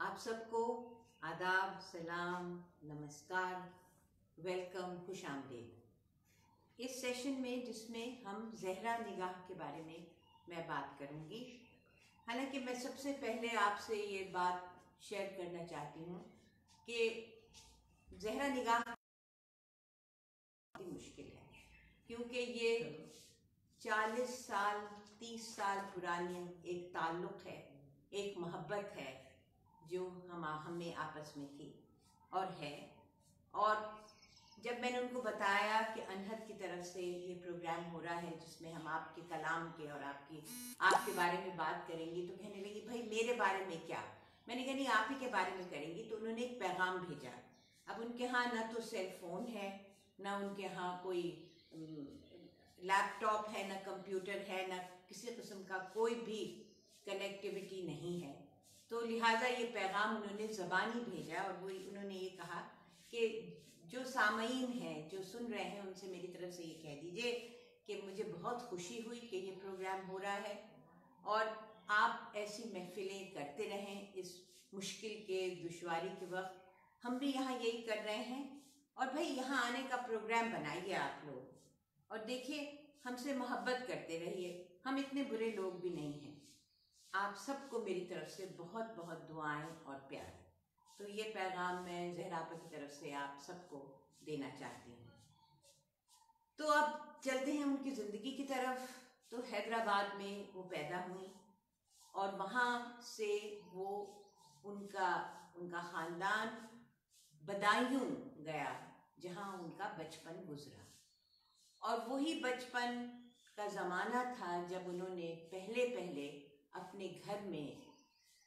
आप सबको आदाब, सलाम, नमस्कार, वेलकम, खुश आमदीद। इस सेशन में जिसमें हम ज़हरा निगाह के बारे में मैं बात करूंगी। हालांकि मैं सबसे पहले आपसे ये बात शेयर करना चाहती हूँ कि ज़हरा निगाह बहुत मुश्किल है, क्योंकि ये 40 साल 30 साल पुरानी एक ताल्लुक़ है, एक मोहब्बत है जो हमें आपस में थी और है। और जब मैंने उनको बताया कि अनहद की तरफ से ये प्रोग्राम हो रहा है जिसमें हम आपके कलाम के और आपके बारे में बात करेंगे, तो कहने लगी भाई मेरे बारे में क्या। मैंने कहा नहीं, आप ही के बारे में करेंगी। तो उन्होंने एक पैगाम भेजा। अब उनके यहाँ ना तो सेल फोन है, ना उनके यहाँ कोई लैपटॉप है, ना कंप्यूटर है, ना किसी किस्म का कोई भी कनेक्टिविटी नहीं है। तो लिहाजा ये पैगाम उन्होंने ज़बानी भेजा और वो उन्होंने ये कहा कि जो सामईन हैं, जो सुन रहे हैं, उनसे मेरी तरफ से ये कह दीजिए कि मुझे बहुत खुशी हुई कि ये प्रोग्राम हो रहा है और आप ऐसी महफिलें करते रहें इस मुश्किल के दुश्वारी के वक्त। हम भी यहाँ यही कर रहे हैं और भाई यहाँ आने का प्रोग्राम बनाइए आप लोग और देखिए, हमसे मोहब्बत करते रहिए। हम इतने बुरे लोग भी नहीं हैं। आप सबको मेरी तरफ से बहुत बहुत दुआएं और प्यार। तो ये पैगाम मैं ज़हरा आपा की तरफ से आप सबको देना चाहती हूँ। तो अब चलते हैं उनकी ज़िंदगी की तरफ। तो हैदराबाद में वो पैदा हुई और वहाँ से वो उनका ख़ानदान बदायूं गया, जहाँ उनका बचपन गुजरा। और वही बचपन का ज़माना था जब उन्होंने पहले अपने घर में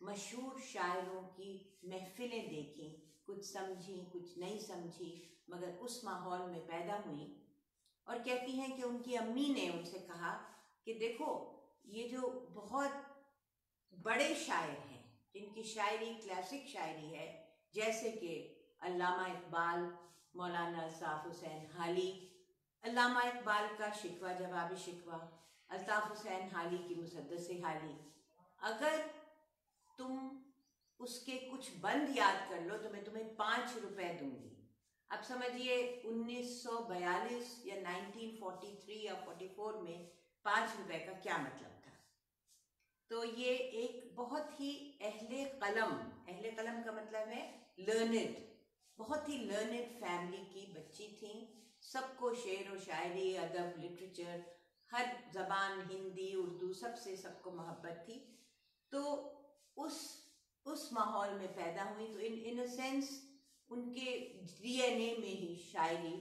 मशहूर शायरों की महफिलें देखी, कुछ समझी कुछ नहीं समझी, मगर उस माहौल में पैदा हुई। और कहती हैं कि उनकी अम्मी ने उनसे कहा कि देखो, ये जो बहुत बड़े शायर हैं, जिनकी शायरी क्लासिक शायरी है, जैसे कि अल्लामा इकबाल, मौलाना अल्ताफ़ हुसैन हाली, अल्लामा इकबाल का शिकवा जवाबी शिकवा, अल्ताफ़ हुसैन हाली की मुसद्दस हाली, अगर तुम उसके कुछ बंद याद कर लो तो मैं तुम्हें 5 रुपए दूंगी। अब समझिए 1942 या 1943 या 44 में 5 रुपए का क्या मतलब था। तो ये एक बहुत ही अहले कलम का मतलब है लर्नेड, बहुत ही लर्नेड फैमिली की बच्ची थी। सबको शेर व शायरी, अदब, लिटरेचर, हर ज़बान, हिंदी, उर्दू, सबसे सबको मोहब्बत थी। तो उस माहौल में पैदा हुई। तो इन अ सेंस उनके डीएनए में ही शायरी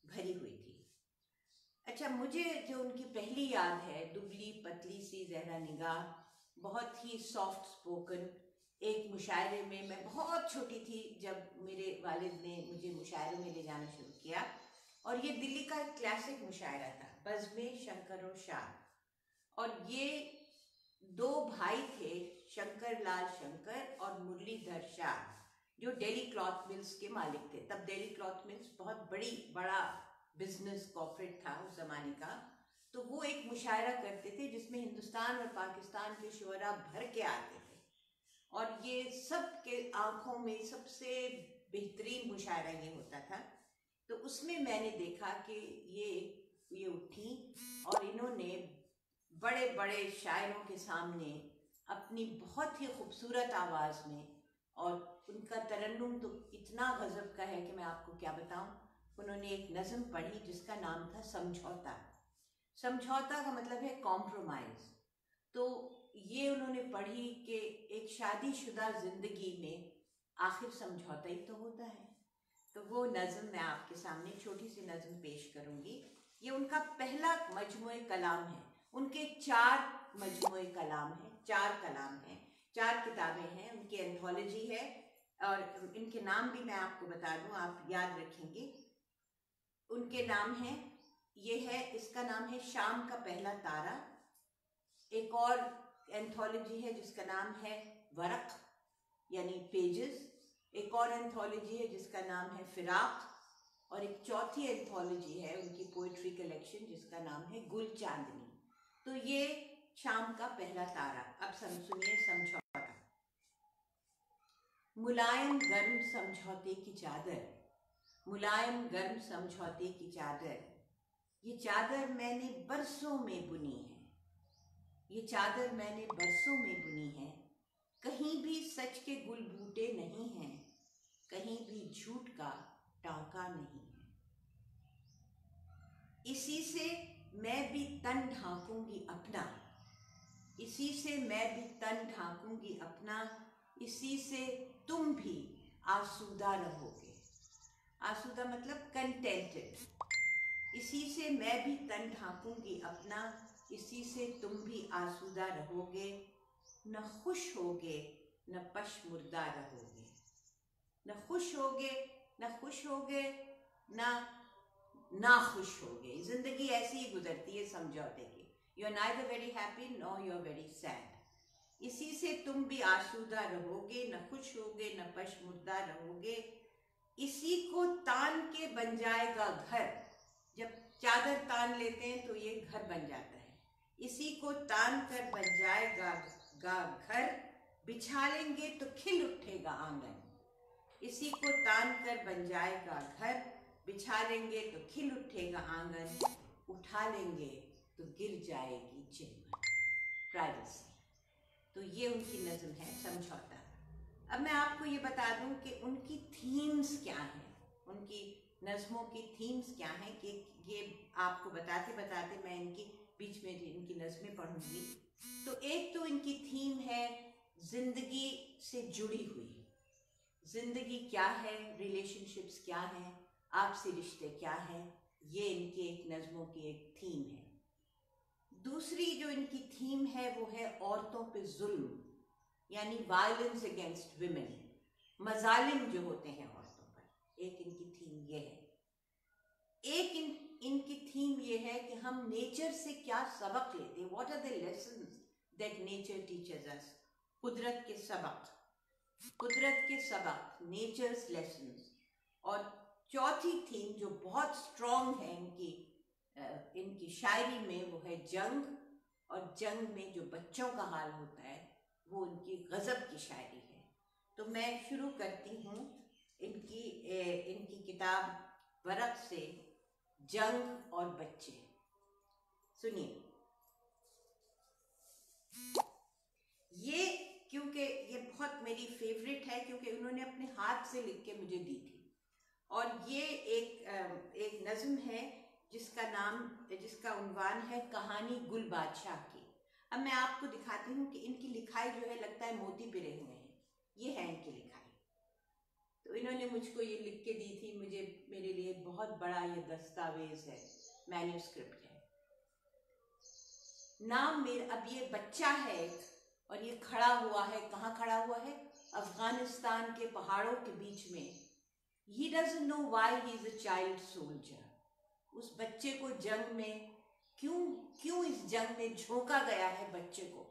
भरी हुई थी। अच्छा, मुझे जो उनकी पहली याद है, दुबली पतली सी ज़हरा निगाह, बहुत ही सॉफ्ट स्पोकन। एक मुशायरे में, मैं बहुत छोटी थी जब मेरे वालिद ने मुझे मुशायरे में ले जाना शुरू किया, और ये दिल्ली का एक क्लासिक मुशायरा था, बज़्म शंकर और शाह। और ये दो भाई थे, शंकर लाल शंकर और मुरलीधर शाह, जो डेली क्लॉथ मिल्स के मालिक थे। तब डेली क्लॉथ मिल्स बहुत बड़ा बिजनेस कॉर्पोरेट था उस जमाने का। तो वो एक मुशायरा करते थे जिसमें हिंदुस्तान और पाकिस्तान के शुअरा भर के आते थे, और ये सब के आंखों में सबसे बेहतरीन मुशायरा ये होता था। तो उसमें मैंने देखा कि ये उठी और इन्होंने बड़े बड़े शायरों के सामने अपनी बहुत ही खूबसूरत आवाज़ में, और उनका तरन्नुम तो इतना गज़ब का है कि मैं आपको क्या बताऊं। उन्होंने एक नज़म पढ़ी जिसका नाम था समझौता। समझौता का मतलब है कॉम्प्रोमाइज़। तो ये उन्होंने पढ़ी कि एक शादीशुदा ज़िंदगी में आखिर समझौता ही तो होता है। तो वो नज़म मैं आपके सामने छोटी सी नज़म पेश करूँगी। ये उनका पहला मजमूए कलाम है। उनके 4 मजमूए कलाम हैं, 4 कलाम हैं, 4 किताबें हैं, उनकी एंथोलॉजी है। और इनके नाम भी मैं आपको बता दूं, आप याद रखेंगे। उनके नाम हैं, ये है, इसका नाम है शाम का पहला तारा। एक और एंथोलॉजी है जिसका नाम है वरक यानी पेजेस। एक और एंथोलॉजी है जिसका नाम है फिराक। और एक चौथी एंथोलॉजी है उनकी पोइट्री कलेक्शन जिसका नाम है गुल चांदनी। तो ये शाम का पहला तारा। अब सुनिए समझौता। मुलायम गर्म समझौते की चादर, मुलायम गर्म समझौते की चादर, ये चादर मैंने बरसों में बुनी है, ये चादर मैंने बरसों में बुनी है। कहीं भी सच के गुल बूटे नहीं हैं, कहीं भी झूठ का टांका नहीं है। इसी से मैं भी तन ढांकूंगी अपना, इसी से मैं भी तन ढांकूंगी अपना, इसी से तुम भी आसूदा रहोगे। आसूदा मतलब कंटेंटेड। इसी से मैं भी तन ढांकूंगी अपना, इसी से तुम भी आसूदा रहोगे। न खुश होगे न पशमुर्दा रहोगे, न खुश होगे न खुश होगे ना खुश होगे। जिंदगी ऐसी ही गुजरती है समझौते की। You are neither very happy no you are very sad. इसी से तुम भी आसूदा रहोगे, न खुश होगे न पशमुर्दा रहोगे। इसी को तान के बन जाएगा घर, जब चादर तान लेते हैं तो ये घर बन जाता है। इसी को तान कर बन जाएगा घर, बिछा लेंगे तो खिल उठेगा आंगन। इसी को तान कर बन जाएगा घर, बिछा लेंगे तो खिल उठेगा आंगन, उठा लेंगे तो गिर जाएगी चिलमन। प्राइवेसी। तो ये उनकी नज़्म है समझौता। अब मैं आपको ये बता दूं कि उनकी थीम्स क्या हैं, उनकी नज़्मों की थीम्स क्या हैं, कि ये आपको बताते बताते मैं इनकी बीच में इनकी नज़में पढ़ूंगी। तो एक तो इनकी थीम है जिंदगी से जुड़ी हुई। जिंदगी क्या है, रिलेशनशिप्स क्या हैं, आपसी रिश्ते क्या हैं, ये इनकी एक नज़्मों की एक थीम है। दूसरी जो इनकी थीम है वो है औरतों पे जुल्म, यानी वायलेंस अगेंस्ट विमेन, मजालिम जो होते हैं औरतों पर, एक इनकी थीम ये है। एक इनकी थीम ये है कि हम नेचर से क्या सबक लेते हैं, what are the lessons that nature teaches us. कुदरत के सबक, कुदरत के सबक, नेचर्स लेसन्स। और चौथी थीम जो बहुत स्ट्रॉन्ग है इनकी शायरी में, वो है जंग। और जंग में जो बच्चों का हाल होता है वो उनकी गज़ब की शायरी है। तो मैं शुरू करती हूँ इनकी किताब वरक से, जंग और बच्चे। सुनिए, ये क्योंकि ये बहुत मेरी फेवरेट है, क्योंकि उन्होंने अपने हाथ से लिख के मुझे दी थी। और ये एक नज़्म है जिसका उन्वान है कहानी गुल बादशाह की। अब मैं आपको दिखाती हूँ कि इनकी लिखाई जो है लगता है मोती पिरे हुए हैं। ये है इनकी लिखाई। तो इन्होंने मुझको ये लिख के दी थी, मेरे लिए बहुत बड़ा ये दस्तावेज है, मैन्यूस्क्रिप्ट है। नाम मेरा, अब ये बच्चा है एक, और ये खड़ा हुआ है, कहाँ खड़ा हुआ है, अफगानिस्तान के पहाड़ों के बीच में। He doesn't know why he is a child soldier. उस बच्चे को जंग में क्यों इस जंग में झोंका गया है बच्चे को।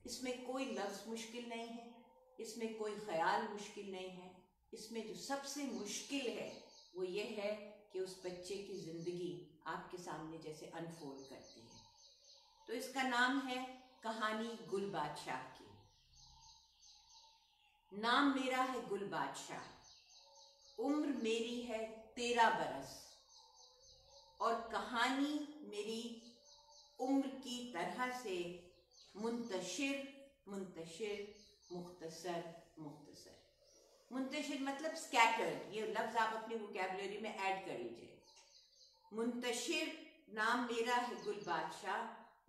इसमें कोई लफ्ज़ मुश्किल नहीं है, इसमें कोई ख्याल मुश्किल नहीं है। इसमें जो सबसे मुश्किल है वो ये है कि उस बच्चे की ज़िंदगी आपके सामने जैसे अनफोल्ड करती है। तो इसका नाम है कहानी गुल बादशाह की। नाम मेरा है गुल बादशाह, उम्र मेरी है 13 बरस, और कहानी मेरी उम्र की तरह से मुंतशिर मुंतशिर, मुख्तसर मुख्तसर। मुंतशिर मतलब स्कैटर्ड, ये लफ्ज़ आप अपनी वोकैबुलरी में ऐड कर लीजिए। मुंतशिर, नाम मेरा है गुल बादशाह,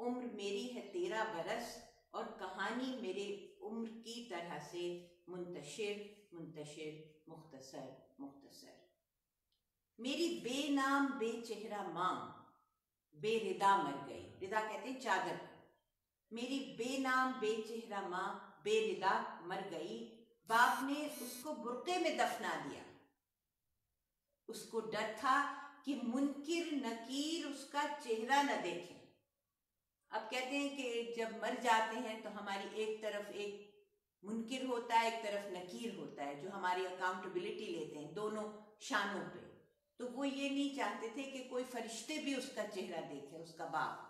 उम्र मेरी है 13 बरस, और कहानी मेरे उम्र की तरह से मुंतशिर मुंतशिर, मुख्तसर मुख्तसर। मेरी बेनाम बेचेहरा माँ बेरिदा मर गई। रिदा कहते हैं चादर को। मेरी बेनाम बेचेहरा माँ बेरिदा मर गई, बाप ने उसको बुर्के में दफना दिया। उसको डर था कि मुनकिर नकीर उसका चेहरा न देखें। अब कहते हैं कि जब मर जाते हैं तो हमारी एक तरफ एक मुनकिर होता है, एक तरफ नकीर होता है, जो हमारी अकाउंटेबिलिटी लेते हैं दोनों शानों पे। तो वो ये नहीं चाहते थे कि कोई फरिश्ते भी उसका चेहरा देखे, उसका बाप।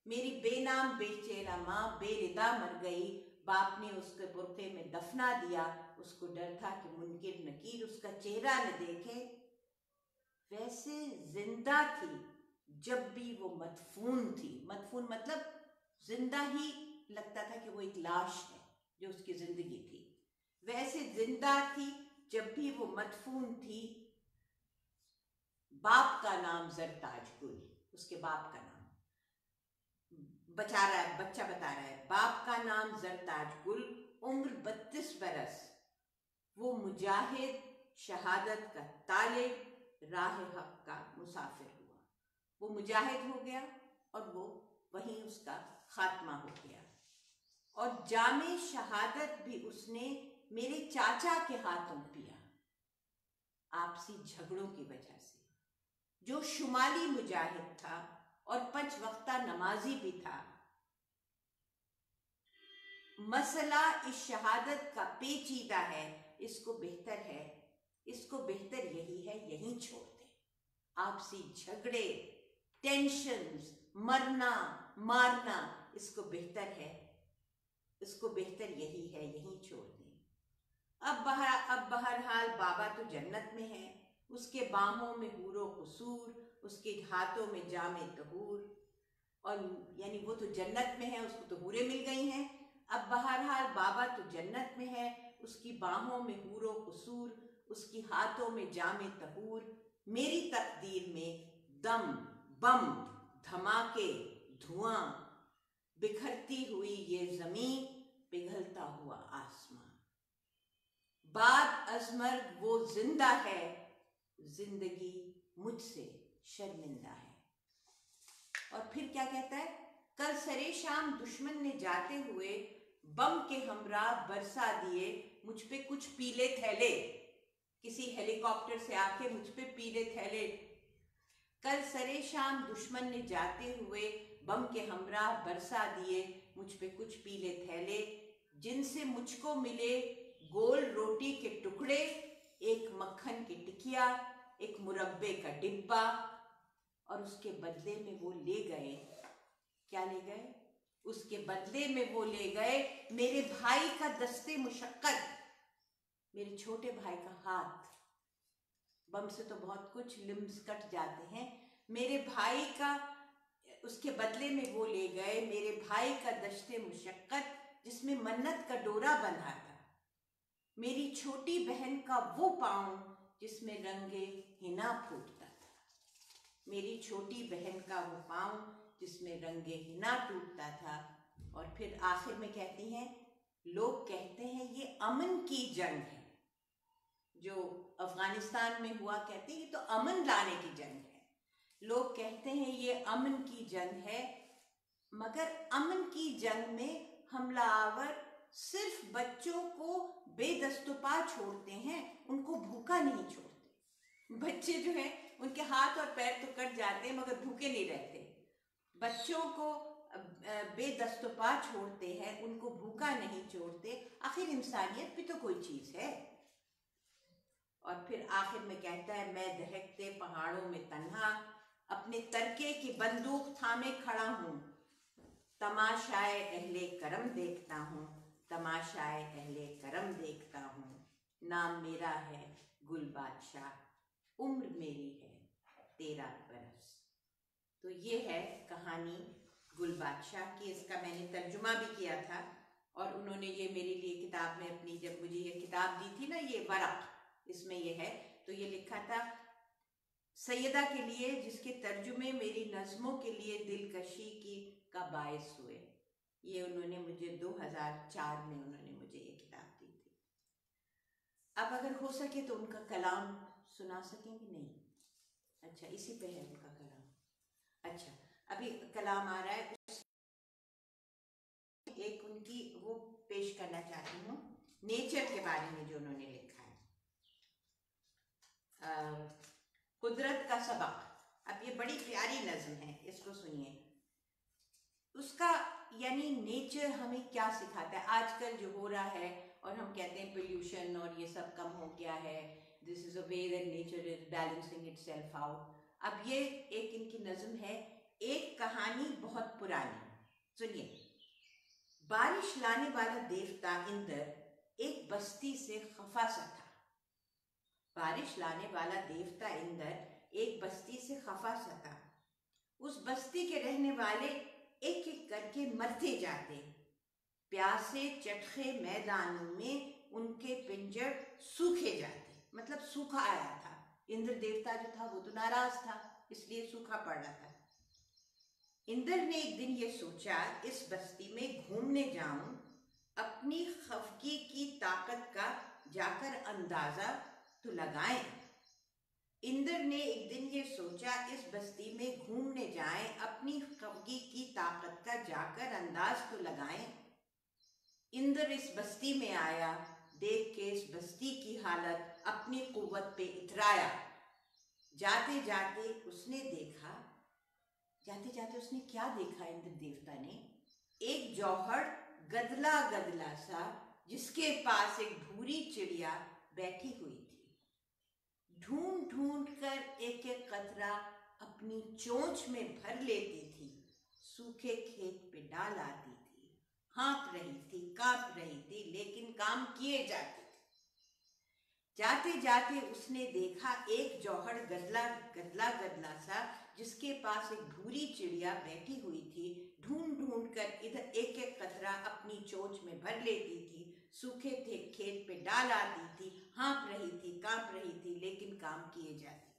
मेरी बेनाम बेचेहरा माँ बेरिदा मर गई, बाप ने उसके बुर्के में दफना दिया, उसको डर था कि मुनकिर नकीर उसका चेहरा न देखे। वैसे जिंदा थी जब भी वो मदफून थी। मदफून मतलब जिंदा ही लगता था कि वो एक लाश है जो उसकी जिंदगी थी। वैसे जिंदा थी जब भी वो मदफून थी। बाप का नाम जरताज गुल, उसके बाप का नाम बचा रहा है, बच्चा बता रहा है। बाप का नाम जरताज गुल, उम्र 32 बरस, वो मुजाहिद, शहादत का तालिब, राह हक का मुसाफिर हुआ। वो मुजाहिद हो गया और वो वहीं उसका खात्मा हो गया। और जामे शहादत भी उसने मेरे चाचा के हाथों पिया, आपसी झगड़ों की वजह से। जो शुमाली मुजाहिद था और 5 वक्ता नमाजी भी था। मसला इस शहादत का पेचीदा है, इसको बेहतर यही है यहीं छोड़ दे। आपसी झगड़े, टेंशन्स, मरना मारना, इसको बेहतर यही है यहीं छोड़ दे। अब बहरहाल बाबा तो जन्नत में है, उसके बाहों में हूरो कसूर, उसके हाथों में जामे तहूर। और यानी वो तो जन्नत में है, उसको तो हूरें मिल गई हैं। अब बहरहाल बाबा तो जन्नत में है, उसकी बाहों में हूरो कसूर, उसकी हाथों में जामे तहूर। मेरी तकदीर में दम, बम, धमाके, धुआं, बिखरती हुई ये जमीन, पिघलता हुआ आसमां। बाद अजमर वो जिंदा है, जिंदगी मुझसे शर्मिंदा है। और फिर क्या कहता है? कल सरे शाम दुश्मन ने जाते हुए बम के हमरा बरसा दिए मुझ पे कुछ पीले थैले। किसी हेलीकॉप्टर से आके मुझ पे पीले थैले। कल सरे शाम दुश्मन ने जाते हुए बम के हमरा बरसा दिए मुझ पे कुछ पीले थैले, जिनसे मुझको मिले गोल रोटी के टुकड़े, एक मक्खन की टिकिया, एक मुरब्बे का डिब्बा। और उसके बदले में वो ले गए, क्या ले गए? उसके बदले में वो ले गए मेरे भाई का दस्ते मुशक्कत, मेरे छोटे भाई का हाथ। बम से तो बहुत कुछ लिम्स कट जाते हैं। मेरे भाई का, उसके बदले में वो ले गए मेरे भाई का दस्ते मुशक्कत, जिसमें मन्नत का डोरा बंधा था। मेरी छोटी बहन का वो पाँव जिसमें रंगे हिना फूटता था। मेरी छोटी बहन का वो पाँव जिसमें रंगे हिना टूटता था। और फिर आखिर में कहती हैं, लोग कहते हैं ये अमन की जंग है। जो अफगानिस्तान में हुआ, कहते हैं ये तो अमन लाने की जंग है। लोग कहते हैं ये अमन की जंग है, मगर अमन की जंग में हमलावर सिर्फ बच्चों को बेदस्तुपा छोड़ते हैं, उनको भूखा नहीं छोड़ते। बच्चे जो हैं उनके हाथ और पैर तो कट जाते हैं मगर भूखे नहीं रहते। बच्चों को बेदस्तुपा छोड़ते हैं, उनको भूखा नहीं छोड़ते। आखिर इंसानियत भी तो कोई चीज है। और फिर आखिर में कहता है, मैं दहकते पहाड़ों में तन्हा अपने तरके की बंदूक थामे खड़ा हूँ, तमाशाए अहले करम देखता हूँ, तमाशाए अहले करम देखता हूँ। नाम मेरा है गुल बादशाह, उम्र मेरी है 13 बरस। तो ये है कहानी गुल बादशाह की। इसका मैंने तर्जुमा भी किया था और उन्होंने ये मेरे लिए किताब में अपनी, जब मुझे ये किताब दी थी ना, ये वरक, इसमें ये है, तो ये लिखा था सैयदा के लिए, जिसके तर्जुमे मेरी नज़्मों के लिए दिलकशी की का बायस हुए। ये उन्होंने मुझे 2004 में उन्होंने मुझे ये किताब दी थी। अब अगर हो सके तो उनका कलाम सुना सकेंगे? नहीं? अच्छा, इसी पे है उनका कलाम। अच्छा, अभी कलाम आ रहा है, एक उनकी वो पेश करना चाहती हूँ, नेचर के बारे में जो उन्होंने लिखा है, कुदरत का सबक। अब ये बड़ी प्यारी नज़्म है, इसको सुनिए। उसका यानी नेचर हमें क्या सिखाता है। आजकल जो हो रहा है, और हम कहते हैं पोल्यूशन और ये सब कम हो गया है, this is a way that nature is balancing itself out. अब ये एक इनकी नज़्म है, एक कहानी बहुत पुरानी, सुनिए। बारिश लाने वाला देवता इंद्र एक बस्ती से खफा सा था। बारिश लाने वाला देवता इंद्र एक बस्ती से खफा सा था। उस बस्ती के रहने वाले एक एक करके मरते जाते। प्यासे चटखे मैदानों में उनके पिंजर सूखे जाते, मतलब सूखा आया था। इंद्र देवता जो था वो तो नाराज था, इसलिए सूखा पड़ रहा था। इंद्र ने एक दिन ये सोचा, इस बस्ती में घूमने जाऊं, अपनी खफगी की ताकत का जाकर अंदाजा तो लगाएं। इंद्र ने एक दिन ये सोचा, इस बस्ती में घूमने जाएं, अपनी खफगी की ताकत का जाकर अंदाज तो लगाएं। इंद्र इस बस्ती में आया, देख के इस बस्ती की हालत अपनी कुव्वत पे इतराया। जाते जाते उसने देखा, जाते जाते उसने क्या देखा इंद्र देवता ने? एक जौहर गदला गदला सा, जिसके पास एक भूरी चिड़िया बैठी हुई थी। ढूंढ ढूंढ कर एक एक कतरा अपनी चोंच में भर लेती थी, सूखे खेत पे डाल आती थी, हाँक रही थी, कांप रही थी, लेकिन काम किए जाते थे। जाते जाते उसने देखा एक जौहर गदला गदला सा, जिसके पास एक भूरी चिड़िया बैठी हुई थी। ढूंढ ढूंढ कर इधर एक एक कतरा अपनी चोंच में भर लेती थी, सूखे थे खेत पे डाल आती थी, हाँक रही थी, कांप रही थी, लेकिन काम किए जाते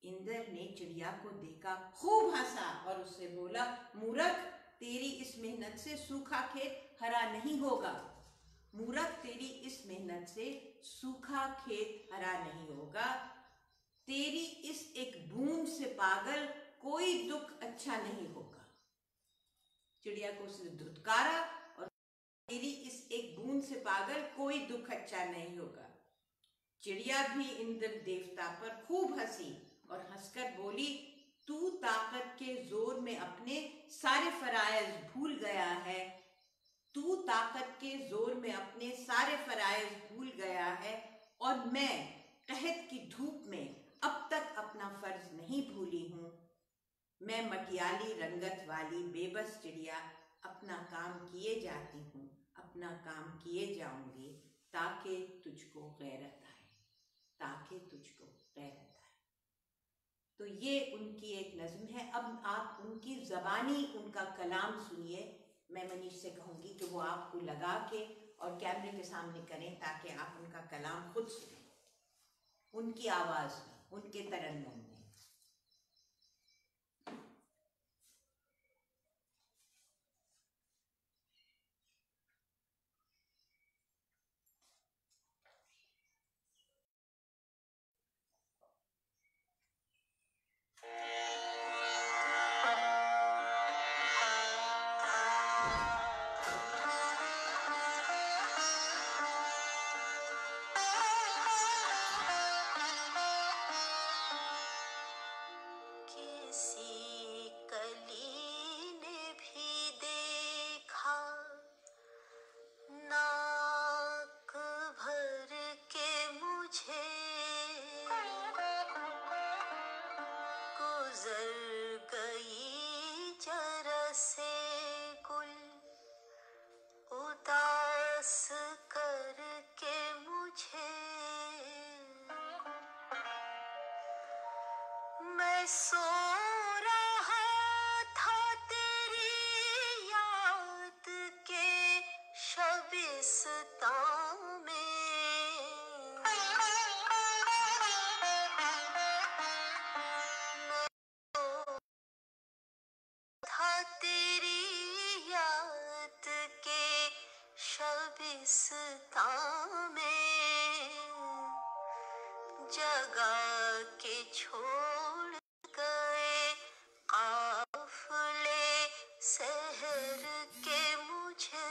थे। इंद्र ने चिड़िया को देखा, खूब हंसा और उससे बोला, मूर्ख, तेरी इस मेहनत से सूखा खेत हरा नहीं होगा। मूर्ख, तेरी इस मेहनत से सूखा खेत हरा नहीं होगा। तेरी इस एक बूंद से पागल कोई दुख अच्छा नहीं होगा। चिड़िया को उसने धुतकारा और तेरी इस एक बूंद से पागल कोई दुख अच्छा नहीं होगा। चिड़िया भी इंद्र देवता पर खूब हंसी और हंसकर बोली, तू ताकत के जोर में अपने सारे फराइज भूल गया है। तू ताकत के जोर में अपने सारे फराइज भूल गया है, और मैं कहत की धूप में अब तक अपना फर्ज नहीं भूली हूं। मैं मटियाली रंगत वाली बेबस चिड़िया अपना काम किए जाती हूँ, अपना काम किए जाऊंगी, ताकि तुझको गैरत आए, ताकि तुझको गैरत आए। तो ये उनकी एक नज्म है। अब आप उनकी ज़बानी उनका कलाम सुनिए। मैं मनीष से कहूँगी कि वो आपको लगा के और कैमरे के सामने करें, ताकि आप उनका कलाम खुद सुनें, उनकी आवाज़ में, उनके तरन्नुम में। मैं सो रहा था तेरी याद के शबिस्तां में, था तेरी याद के शबिस्तां में, जगा के छोड़ गए काफिले शहर के मुझे।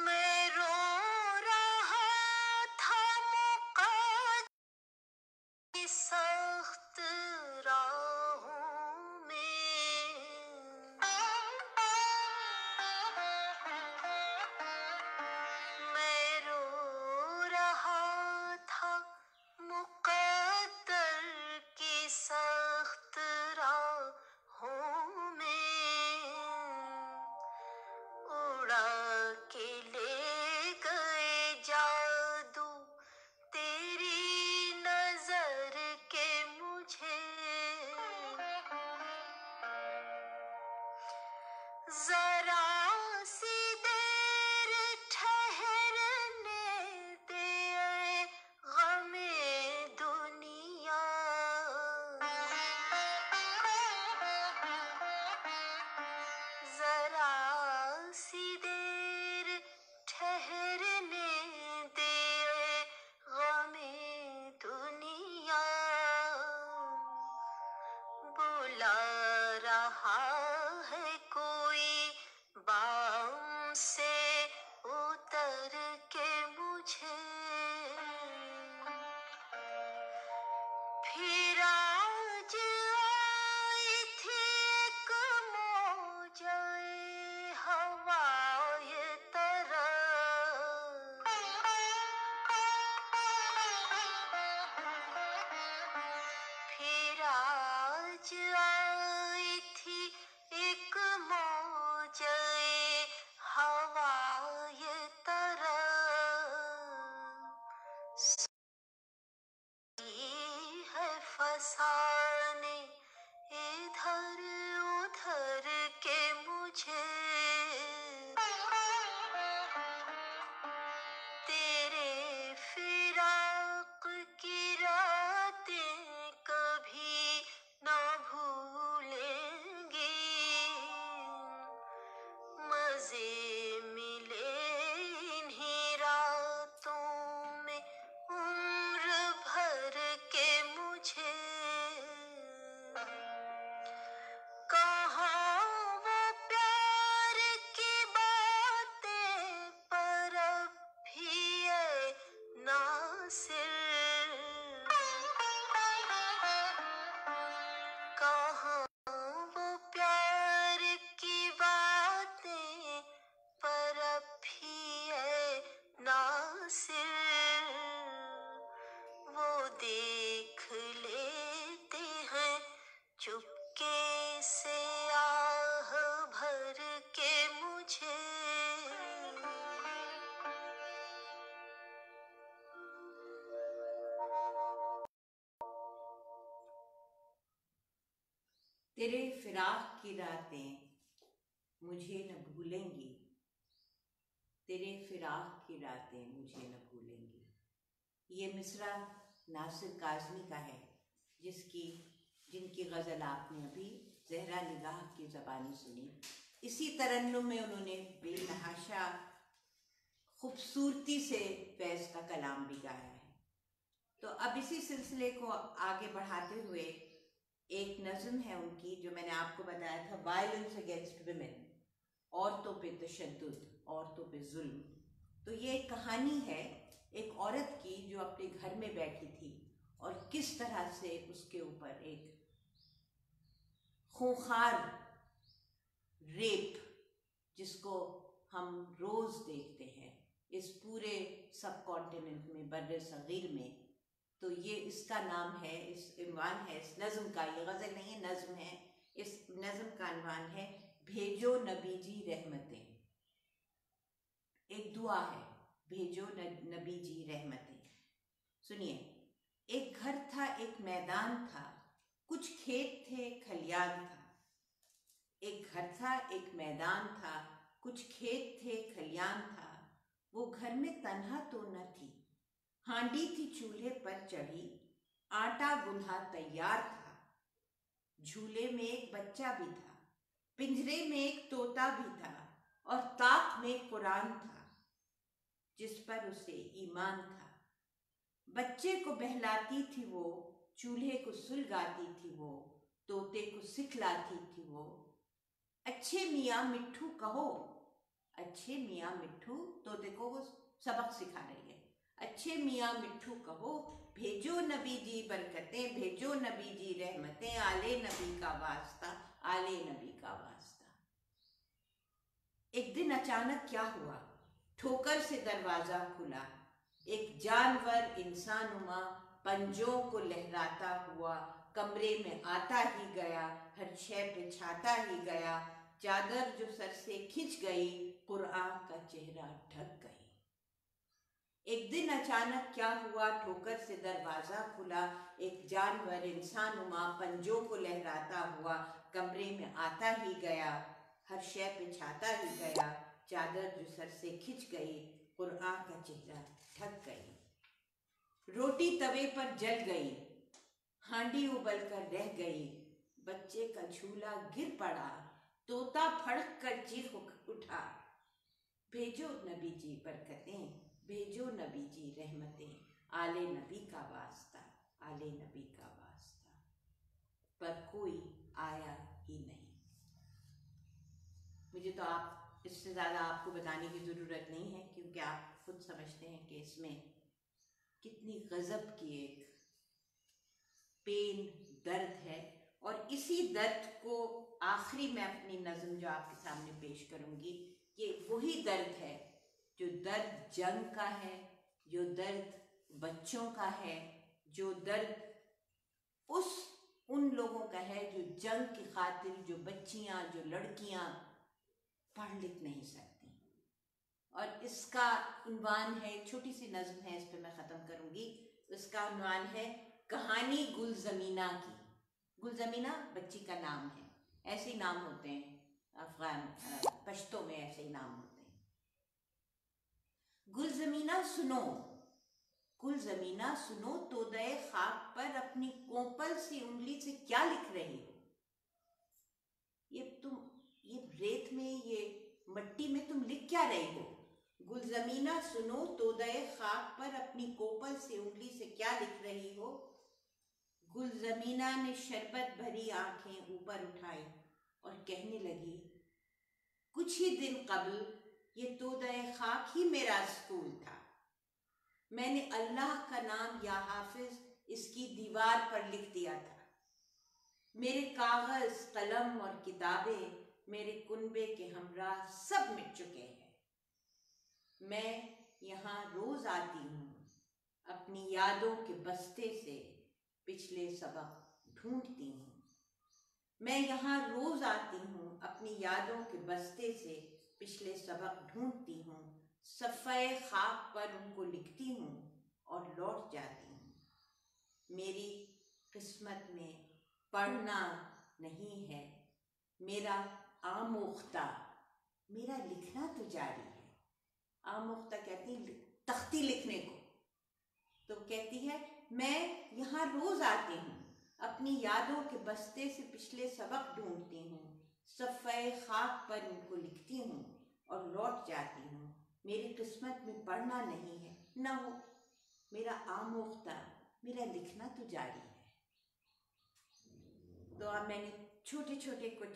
मैं रो रहा था मुक़द्दर की सख्त राहों में, मैं रो रहा था मुक़द्दर की सख्त राहों जरा सी देर ठहरने दे गमे दुनिया। जरा सी देर ठहरने दे गमे दुनिया। बुला रहा है कोई बाम से उतर के मुझे। फिर आज आई थी एक मौजाए हवाए तरफ। फिर आज आई थी एक मौजाए हवाए तरफ। है फसाने इधर उधर के मुझे। तेरे फिराक की रातें कभी न भूलेंगी। मजे मिले इन्हीं रातों में उम्र भर के मुझे। कहाँ वो प्यार की बातें पर अब भी है नासिर। कहाँ वो प्यार की बातें पर अब भी है नासिर। वो देख लेते हैं चुपके से आह भर के मुझे। तेरे फिराक की रातें मुझे न भूलेंगी। तेरे फिराक की रातें मुझे न भूलेंगी। ये मिसरा नासिर काज़मी का है, जिनकी गज़ल आपने अभी ज़हरा निगाह की ज़बानी सुनी। इसी तरन्नुम में उन्होंने बेतहाशा खूबसूरती से फैज़ का कलाम भी गाया है। तो अब इसी सिलसिले को आगे बढ़ाते हुए एक नज़्म है उनकी, जो मैंने आपको बताया था, वायलेंस अगेंस्ट विमेन, औरतों पे तशद्दुद, औरतों पे जुल्म। तो ये एक कहानी है एक औरत की जो अपने घर में बैठी थी और किस तरह से उसके ऊपर एक खूंखार रेप, जिसको हम रोज देखते हैं इस पूरे सब कॉन्टिनेंट में, बर्रे सगीर में। तो ये इसका नाम है, इस इन्वान है इस नज़्म का, ये गज़ल नहीं है नज़्म है। इस नज़्म का इन्वान है भेजो नबी जी रहमतें। एक दुआ है, भेजो नबी जी रहमतें। सुनिए। एक घर था, एक मैदान था, कुछ खेत थे, खलियान था। एक घर था, एक मैदान था, कुछ खेत थे, खलियान था। वो घर में तन्हा तो न थी, हांडी थी चूल्हे पर चढ़ी, आटा गुंधा तैयार था। झूले में एक बच्चा भी था, पिंजरे में एक तोता भी था, और ताक में कुरान था जिस पर उसे ईमान था। बच्चे को बहलाती थी वो, चूल्हे को सुलगाती थी वो, तोते को सिखलाती थी वो। अच्छे मियाँ मिट्ठू कहो, अच्छे मियाँ मिट्ठू, तोते को वो सबक सिखा रही है। अच्छे मियाँ मिट्ठू कहो, भेजो नबी जी बरकतें, भेजो नबी जी रहमतें, आले नबी का वास्ता, आले नबी का वास्ता। एक दिन अचानक क्या हुआ, ठोकर से दरवाजा खुला। एक जानवर इंसानुमा पंजों को लहराता हुआ कमरे में आता ही गया, हर शय पे छाता ही गया। चादर जो सर से खिंच गई, कुरान का चेहरा ढक गई। एक दिन अचानक क्या हुआ, ठोकर से दरवाजा खुला। एक जानवर इंसानुमा पंजों को लहराता हुआ कमरे में आता ही गया। हर शय पे छाता ही गया, चादर जो सर से खिंच गई, कुरआन का चेहरा ढक गई। रोटी तवे पर जल गई, हांडी उबल कर रह गई, बच्चे का झूला गिर पड़ा, तोता फड़क कर चीख उठा। भेजो नबी जी बरकतें, भेजो नबी जी रहमतें, आले नबी का वास्ता, आले नबी का वास्ता। पर कोई आया ही नहीं। मुझे तो आप इससे ज़्यादा आपको बताने की ज़रूरत नहीं है, क्योंकि आप खुद समझते हैं कि इसमें कितनी गज़ब की एक पेन दर्द है। और इसी दर्द को आखिरी में अपनी नज़म जो आपके सामने पेश करूँगी, ये वही दर्द है जो दर्द जंग का है, जो दर्द बच्चों का है, जो दर्द उन लोगों का है जो जंग की खातिर, जो बच्चियां, जो लड़कियां पढ़ लिख नहीं सकती। और इसका उन्वान है, छोटी सी नज़्म है, इस पर मैं ख़त्म करूँगी। इसका उन्वान है कहानी गुलजमीना की। गुलजमीना बच्ची का नाम है, ऐसे ही नाम होते हैं अफगान पश्तो में, ऐसे ही नाम होते हैं। गुलजमीना सुनो, गुलजमीना सुनो, तोदए खाक पर अपनी कोपल सी उंगली से क्या लिख रही हो? ये रेत में, ये मट्टी में तुम लिख क्या रही हो? गुलजमीना सुनो, तोदए खाक पर अपनी कोपल सी उंगली से क्या लिख रही हो? गुलजमीना ने शरबत भरी आंखें ऊपर उठाई और कहने लगी, कुछ ही दिन कबल ये तोदए खाक ही मेरा स्कूल था। मैंने अल्लाह का नाम या हाफिज इसकी दीवार पर लिख दिया था। मेरे कागज, कलम और किताबें मेरे कुनबे के हमरा सब मिट चुके हैं। मैं यहाँ रोज आती हूँ, अपनी यादों के बस्ते से पिछले सबक ढूंढती हूँ। मैं यहाँ रोज आती हूँ, अपनी यादों के बस्ते से पिछले सबक ढूंढती हूँ। सफ़े खाक पर उनको लिखती हूँ और लौट जाती हूँ। मेरी किस्मत में पढ़ना नहीं है, मेरा आमोख्ता, मेरा लिखना तो जारी है। आमोख्ता कहती है तख्ती लिखने को। तो कहती है मैं यहाँ रोज आती हूँ, अपनी यादों के बस्ते से पिछले सबक ढूंढती हूँ। सफ़े खाक पर उनको लिखती हूँ और लौट जाती हूँ। मेरी किस्मत में पढ़ना नहीं है, न हो, मेरा आमोख्ता, मेरा लिखना तो जारी है। तो अब मैंने छोटे छोटे कुछ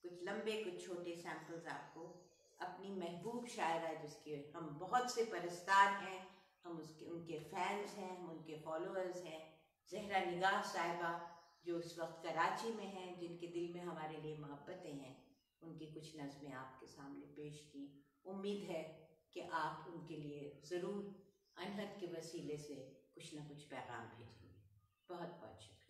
लंबे, कुछ छोटे सैम्पल्स आपको अपनी महबूब शायरा, जिसके हम बहुत से परस्तार हैं, हम उनके फैंस हैं, हम उनके फॉलोअर्स हैं, ज़हरा निगाह साहिबा जो इस वक्त कराची में हैं, जिनके दिल में हमारे लिए मोहब्बतें हैं, उनकी कुछ नज़में आपके सामने पेश की। उम्मीद है कि आप उनके लिए ज़रूर अनहद के वसीले से कुछ न कुछ पैगाम भेजेंगे। बहुत बहुत शुक्रिया।